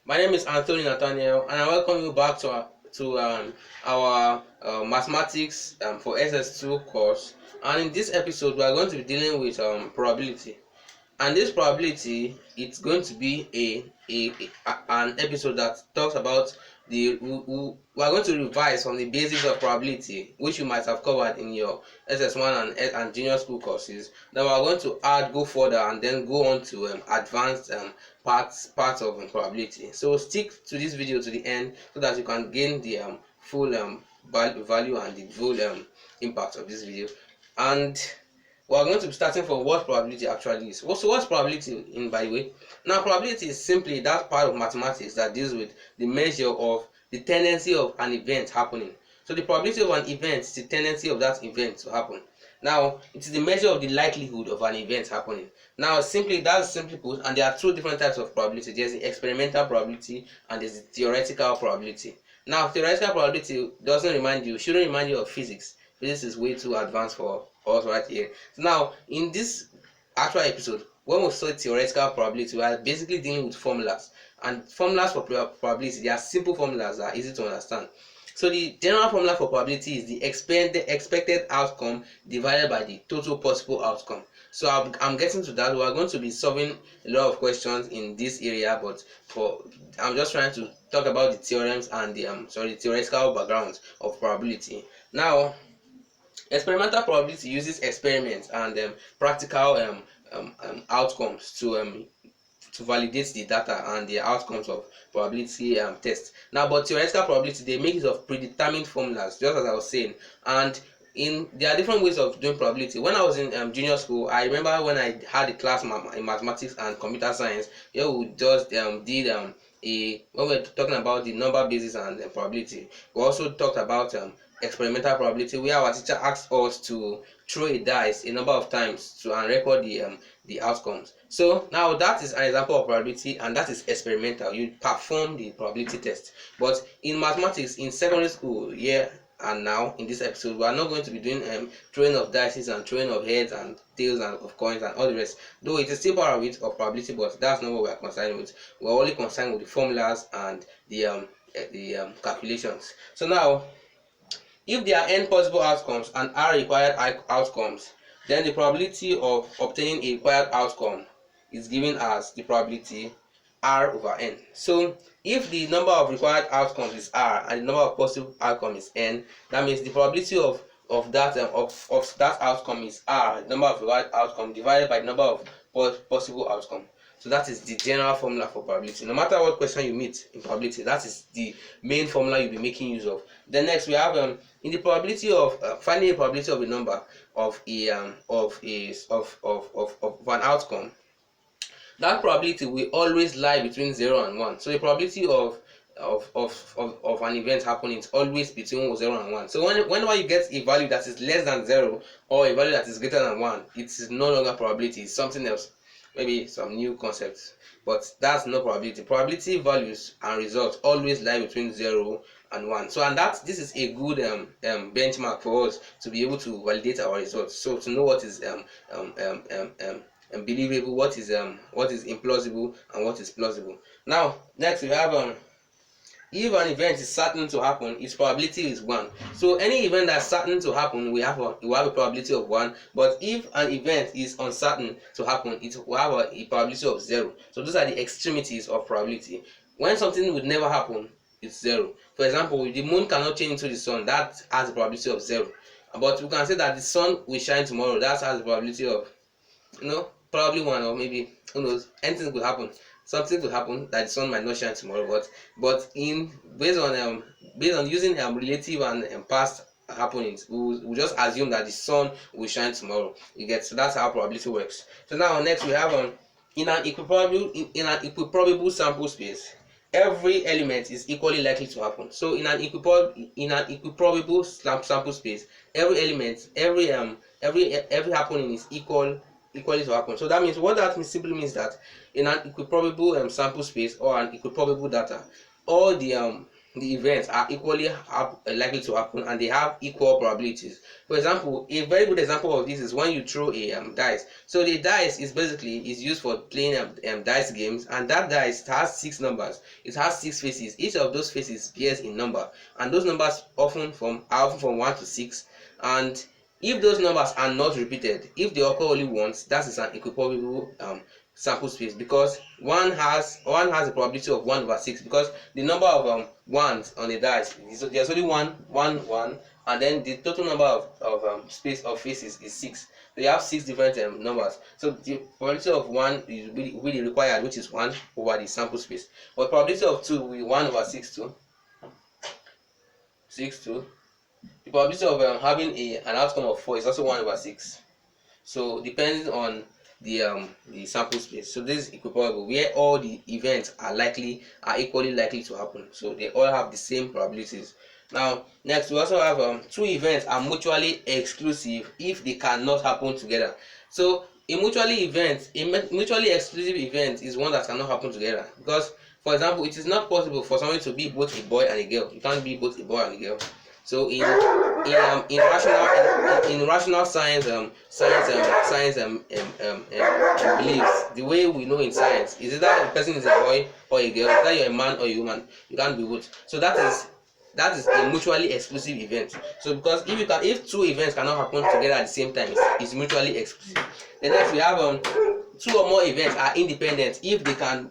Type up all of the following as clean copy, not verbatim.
My name is Anthony Nathaniel, and I welcome you back to our mathematics for SS2 course. And in this episode, we are going to be dealing with probability. And this probability, it's going to be an episode that talks about we are going to revise from the basics of probability, which you might have covered in your SS1 and junior school courses. Then we are going to go further and then go on to advanced parts of probability. So stick to this video to the end so that you can gain the full value and the full impact of this video. And we are going to be starting from what probability actually is. So what's probability in, by the way? Now, probability is simply that part of mathematics that deals with the measure of the tendency of an event happening. So the probability of an event is the tendency of that event to happen. Now, it is the measure of the likelihood of an event happening. Now, that's simply put, and there are two different types of probability. There's the experimental probability and there's the theoretical probability. Now, theoretical probability shouldn't remind you of physics. Physics is way too advanced for us right here. So now, in this actual episode, when we study theoretical probability, we are basically dealing with formulas. And formulas for probability, they are simple formulas that are easy to understand. So the general formula for probability is the expected outcome divided by the total possible outcome. So I'm getting to that. We are going to be solving a lot of questions in this area, but I'm just trying to talk about the theorems and the theoretical background of probability. Now, experimental probability uses experiments and practical outcomes to validate the data and the outcomes of probability tests. Now, but theoretical probability, they make use of predetermined formulas, just as I was saying. And there are different ways of doing probability. When I was in junior school, I remember when I had a class in mathematics and computer science, yeah, we just did when we were talking about the number basis and probability. We also talked about experimental probability, where our teacher asked us to throw a dice a number of times and record the outcomes. So now that is an example of probability, and that is experimental. You perform the probability test. But in mathematics in secondary school, yeah, and now in this episode, we are not going to be doing throwing of dice and throwing of heads and tails and of coins and all the rest. Though it is still part of it of probability, but that's not what we are concerned with. We are only concerned with the formulas and the calculations. So now, if there are n possible outcomes and r required outcomes, then the probability of obtaining a required outcome is given as the probability r over n. So if the number of required outcomes is r and the number of possible outcomes is n, that means the probability of that outcome is r, the number of required outcome divided by the number of possible outcome. So that is the general formula for probability. No matter what question you meet in probability, that is the main formula you'll be making use of. Then next we have in the probability of finding a probability of a number of an outcome. That probability will always lie between 0 and 1. So the probability of an event happening is always between 0 and 1. So whenever you get a value that is less than 0 or a value that is greater than 1, it is no longer probability, it's something else, maybe some new concepts. But that's no probability. Probability values and results always lie between 0 and 1. So this is a good benchmark for us to be able to validate our results. So to know what is believable, what is implausible, and what is plausible. Now, next we have if an event is certain to happen, its probability is 1. So any event that's certain to happen, we have a probability of 1. But if an event is uncertain to happen, it will have a probability of 0. So those are the extremities of probability. When something would never happen, it's 0. For example, the moon cannot change into the sun. That has a probability of 0. But we can say that the sun will shine tomorrow. That has a probability of, probably 1, or maybe, who knows, anything could happen. Something could happen that the sun might not shine tomorrow, but based on using relative and past happenings, we'll just assume that the sun will shine tomorrow. You get? So that's how probability works. So now next we have in an equiprobable sample space, every element is equally likely to happen. So in an equiprobable sample space, every element, every happening is equally to happen. So that means simply that in an equiprobable sample space or an equiprobable data, all the the events are equally likely to happen, and they have equal probabilities. For example, a very good example of this is when you throw a dice. So the dice is used for playing dice games, and that dice has 6 numbers. It has 6 faces. Each of those faces bears a number, and those numbers are often from 1 to 6. And if those numbers are not repeated, if they occur only once, that is an equiprobable sample space, because one has a probability of 1/6, because the number of ones on the dice, so there's only one, and then the total number of space of faces is 6. So you have 6 different numbers. So the probability of 1 is really required, which is 1 over the sample space. But probability of 2 will be 1/62. The probability of having an outcome of 4 is also 1/6. So depending on the sample space. So this is equiprobable, where all the events are equally likely to happen. So they all have the same probabilities. Now next, we also have 2 events are mutually exclusive if they cannot happen together. So a mutually exclusive event is one that cannot happen together, because, for example, it is not possible for somebody to be both a boy and a girl. You can't be both a boy and a girl. So in rational science beliefs, the way we know in science is either a person is a boy or a girl, either you're a man or a woman. You can't be both. So that is a mutually exclusive event. So because if 2 events cannot happen together at the same time, it's mutually exclusive. The next, we have 2 or more events are independent if they have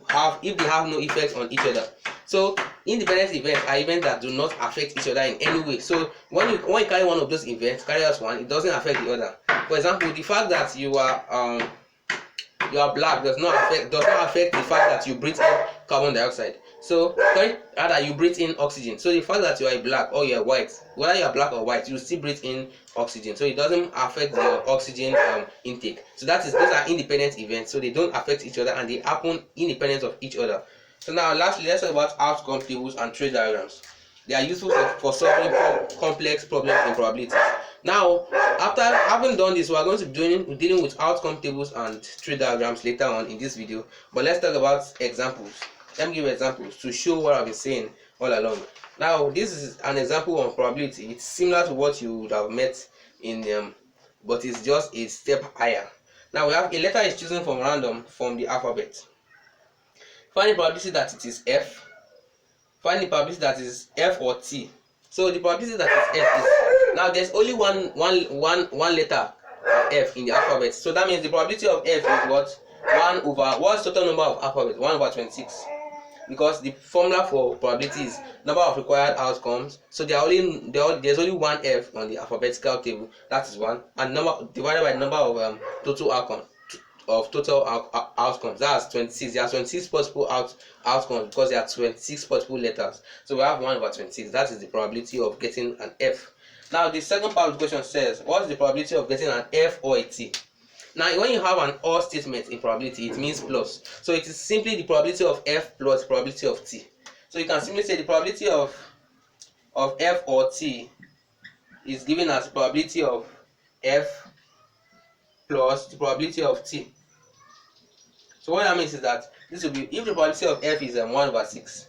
no effect on each other. So independent events are events that do not affect each other in any way. So when you carry one of those events, carry out one, it doesn't affect the other. For example, the fact that you are black does not affect the fact that you breathe in carbon dioxide. So rather, you breathe in oxygen. So the fact that you are black or you are white, whether you are black or white, you still breathe in oxygen. So it doesn't affect your oxygen intake. So those are independent events. So they don't affect each other, and they happen independent of each other. So now lastly, let's talk about outcome tables and tree diagrams. They are useful for solving complex problems in probability. Now, after having done this, we are going to be dealing with outcome tables and tree diagrams later on in this video. But let's talk about examples. Let me give examples to show what I've been saying all along. Now, this is an example on probability. It's similar to what you would have met in but it's just a step higher. Now we have a letter is chosen from random from the alphabet. Find the probability that it is F. Find the probability that is F or T. So the probability that is F is, now there's only one letter of F in the alphabet. So that means the probability of F is what? 1 over, what's the total number of alphabet? 1/26. Because the formula for probability is number of required outcomes. So there's only one F on the alphabetical table. That is 1, and number divided by number of total outcomes. That's 26. There are 26 possible outcomes because there are 26 possible letters. So we have 1/26. That is the probability of getting an F. Now the second part of the question says, what's the probability of getting an F or a T? Now when you have an or statement in probability, it means plus. So it is simply the probability of F plus the probability of T. So you can simply say the probability of F or T is given as the probability of F plus the probability of T. So what that means is that this will be, if the probability of F is 1/6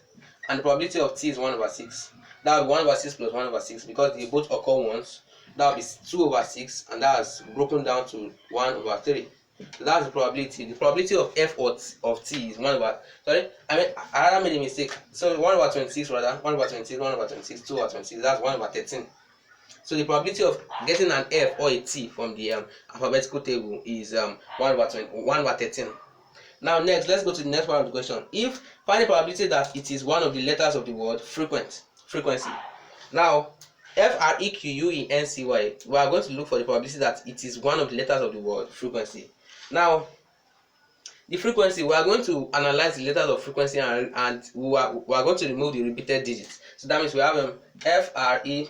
and the probability of T is 1/6, that will be 1/6 plus 1/6, because they both occur once. That will be 2/6, and that's broken down to 1/3. So that's the probability. The probability of F of T is 1/, sorry, I made a mistake. So 1/26 rather, 1/26, 1/26, 2/26, that's 1/13. So the probability of getting an F or a T from the alphabetical table is 1/13. Now next, let's go to the next part of the question. Find the probability that it is one of the letters of the word frequency. Now FREQUENCY, we are going to look for the probability that it is one of the letters of the word frequency. Now the frequency, we are going to analyze the letters of frequency, and we are going to remove the repeated digits. So that means we have FREQUENCY.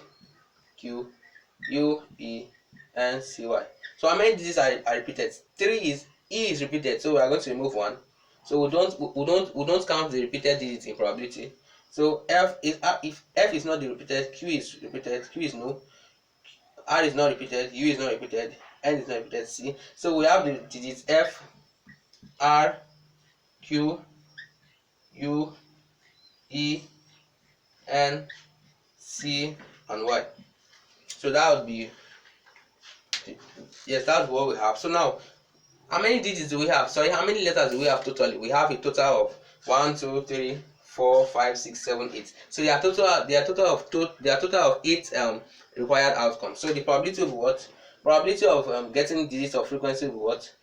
So how many digits are repeated? 3 is E is repeated, so we are going to remove 1. So we don't count the repeated digits in probability. So if F is not the repeated, Q is repeated, Q is no, R is not repeated, U is not repeated, N is not repeated, C. So we have the digits F, R, Q, U, E, N, N, C, and Y. So that would be, yes, that's what we have. So now, how many digits do we have? Sorry, how many letters do we have totally? We have a total of 1, 2, 3, 4, 5, 6, 7, 8. So there are total of 8 required outcomes. So the probability of what? Probability of getting digits of frequency will be what?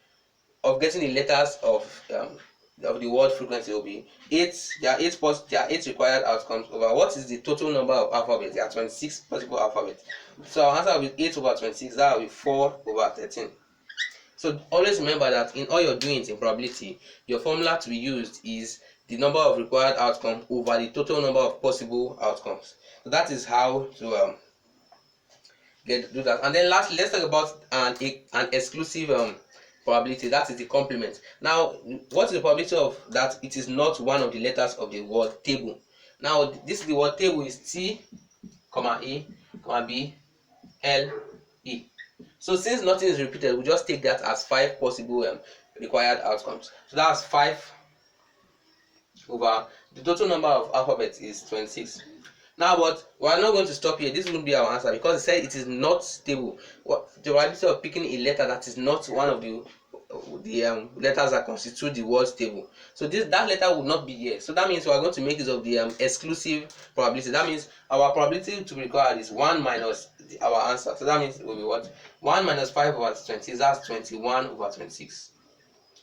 Of getting the letters of the word frequency will be 8. There are 8 required outcomes over what is the total number of alphabets? There are 26 possible alphabets. So our answer will be 8 over 26. That will be 4 over 13. So always remember that in all your doings in probability, your formula to be used is the number of required outcomes over the total number of possible outcomes. So that is how to do that. And then lastly, let's talk about an exclusive probability. That is the complement. Now, what is the probability of that it is not one of the letters of the word table? Now, this is the word table is T, A, B, L, E. So since nothing is repeated, we just take that as 5 possible required outcomes. So that's 5 over the total number of alphabets is 26. Now, but we are not going to stop here. This will be our answer because it said it is not stable. What the probability of picking a letter that is not one of the letters that constitute the word table. So that letter will not be here. So that means we are going to make use of the exclusive probability. That means our probability to be required is 1 minus our answer. So that means it will be what? 1 minus 5 over 20. That's 21 over 26.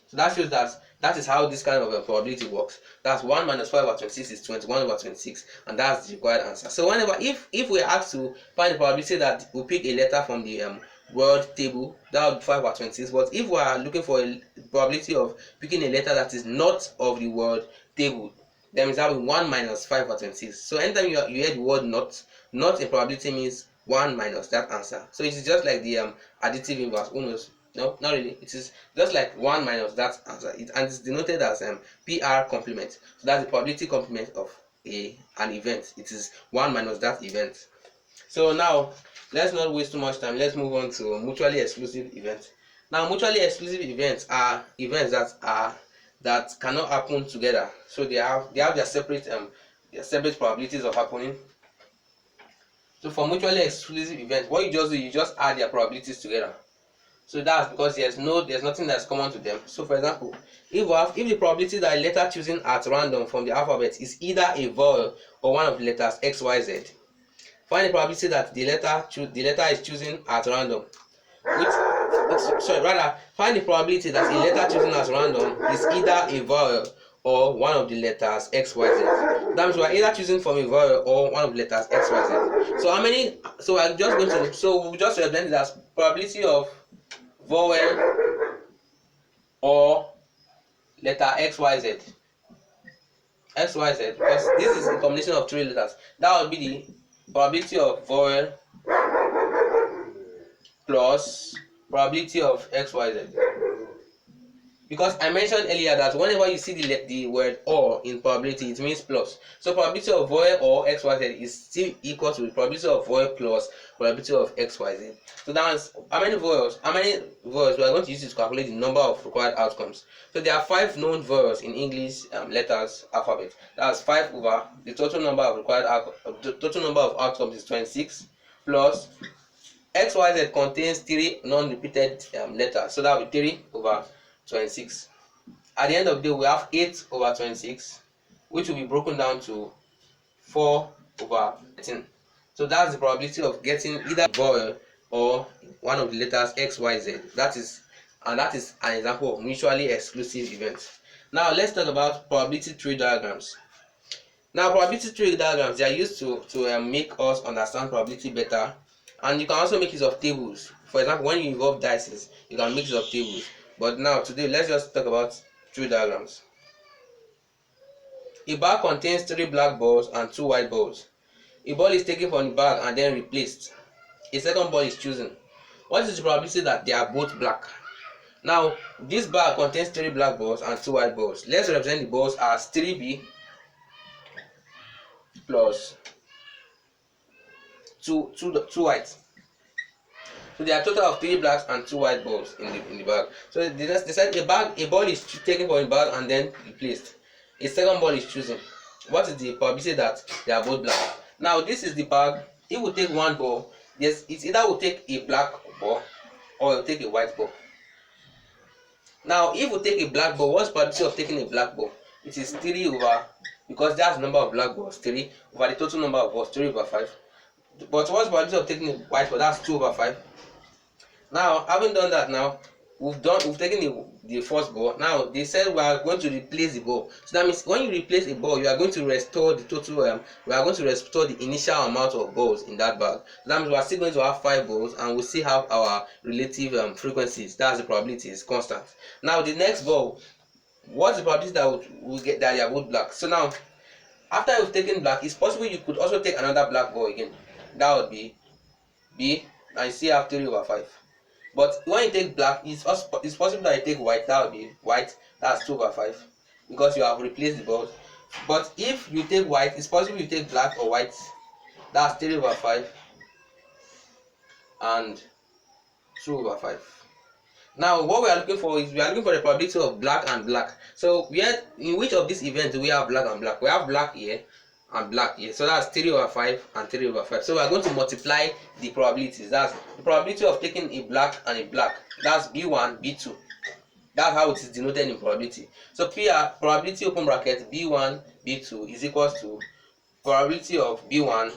So that shows that is how this kind of a probability works. That's 1 minus 5 over 26 is 21 over 26, and that's the required answer. So whenever if we ask to find the probability that we pick a letter from the word table, that would be 5 over 26. But if we are looking for a probability of picking a letter that is not of the word table, then that will be 1 minus 5 over 26. So anytime you hear the word not in probability means 1 minus that answer. So it is just like the additive inverse. Who knows? No, not really. It is just like 1 minus that answer. And it's denoted as PR complement. So that's the probability complement of an event. It is 1 minus that event. So now, let's not waste too much time. Let's move on to mutually exclusive events. Now, mutually exclusive events are events that cannot happen together. So they have their separate probabilities of happening. So for mutually exclusive events, what you just do, you just add their probabilities together. So that's because there's nothing that's common to them. So for example, if the probability that a letter chosen at random from the alphabet is either a vowel or one of the letters X, Y, Z, find the probability that the letter is chosen at random. Find the probability that a letter chosen as random is either a vowel or one of the letters X, Y, Z. That means we are either choosing from a vowel or one of the letters X, Y, Z. So how many? So I'm just going to. So we just represent it as probability of vowel or letter XYZ. XYZ, because this is a combination of 3 letters. That would be the probability of vowel plus probability of XYZ. Because I mentioned earlier that whenever you see the word or in probability, it means plus. So probability of vowel or XYZ is still equal to the probability of vowel plus probability of XYZ. So that's how many vowels we are going to use to calculate the number of required outcomes. So there are 5 known vowels in English letters alphabet. That's 5 over the total number of outcomes is 26 plus XYZ contains 3 non-repeated letters. So that will be 3 over 26. At the end of the day, we have 8 over 26, which will be broken down to 4 over 13. So that's the probability of getting either vowel or one of the letters X, Y, Z. That is an example of mutually exclusive events. Now let's talk about probability tree diagrams. Now probability tree diagrams, they are used to make us understand probability better, and you can also make use of tables. For example, when you involve dices, you can make use of tables. But now today, let's just talk about tree diagrams. A bag contains 3 black balls and 2 white balls. A ball is taken from the bag and then replaced. A second ball is chosen. What is the probability that they are both black? Now, this bag contains 3 black balls and 2 white balls. Let's represent the balls as 3B plus 2 white. So there are a total of 3 blacks and 2 white balls in the bag. So they said a ball is taken from the bag and then replaced. A second ball is chosen. What is the probability that they are both black? Now this is the bag. If we take one ball, yes, it's either we'll take a black ball or we'll take a white ball. Now if we take a black ball, what's the probability of taking a black ball? It is 3 over, because that's the number of black balls, 3 over the total number of balls, 3 over 5. But what's the probability of taking a white ball? That's 2 over 5. Now having done that, now we've taken the first ball. Now they said we are going to replace the ball. So that means when you replace a ball, you are going to restore the total we are going to restore the initial amount of balls in that bag. So that means we are still going to have 5 balls, and we'll still have our relative frequencies. That's the probability is constant. Now the next ball, what's the probability that we'll get that they are both black? So now after you've taken black, it's possible you could also take another black ball again. That would be B, and you still have 3 over 5. But when you take black, it's possible that you take white. That would be white. That's 2 over 5, because you have replaced the balls. But if you take white, it's possible you take black or white. That's 3 over 5 and 2 over 5. Now what we are looking for is we are looking for the probability of black and black. So in which of these events do we have black and black? We have black here and black here. So that's 3 over 5 and 3 over 5. So we are going to multiply the probabilities. That's the probability of taking a black and a black. That's B1, B2. That's how it is denoted in probability. So PR, probability open bracket B1, B2 is equals to probability of B1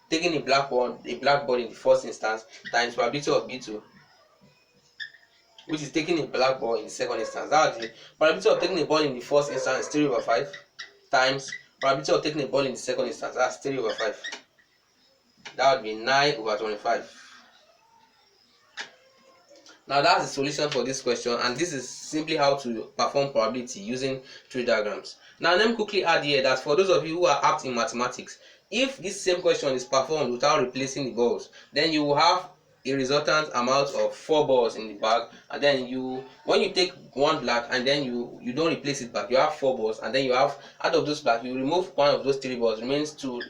taking a black ball in the first instance times probability of B2, which is taking a black ball in the second instance. That's the probability of taking a ball in the first instance is 3 over 5 times probability of taking a ball in the second instance. That's 3 over 5. That would be 9 over 25. Now that's the solution for this question, and this is simply how to perform probability using tree diagrams. Now let me quickly add here that for those of you who are apt in mathematics, if this same question is performed without replacing the balls, then you will have a resultant amount of 4 balls in the bag, and then when you take one black and then you don't replace it back, you have 4 balls, and then you have, out of those black, you remove one of those 3 balls, remains 2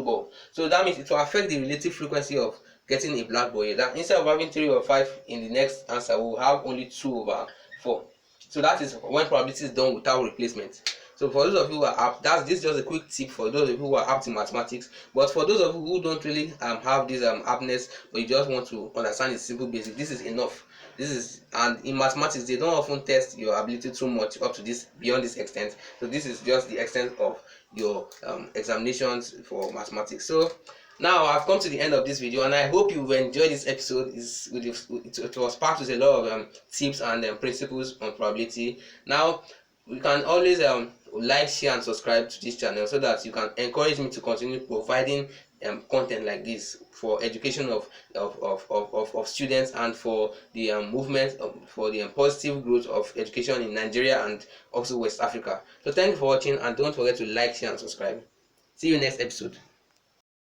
balls. So that means it will affect the relative frequency of getting a black ball here. That instead of having 3 over 5 in the next answer, we will have only 2 over 4. So that is when probability is done without replacement. So for those of you who are apt, this is just a quick tip for those of you who are apt in mathematics. But for those of you who don't really have this aptness, but you just want to understand the simple basic, this is enough. And in mathematics, they don't often test your ability too much up to this, beyond this extent. So this is just the extent of your examinations for mathematics. So now I've come to the end of this video, and I hope you enjoyed this episode. It was packed with a lot of tips and principles on probability. Now you can always like, share and subscribe to this channel, so that you can encourage me to continue providing content like this for education of students, and for the movement for the positive growth of education in Nigeria and also West Africa. So thank you for watching, and don't forget to like, share and subscribe. See you next episode.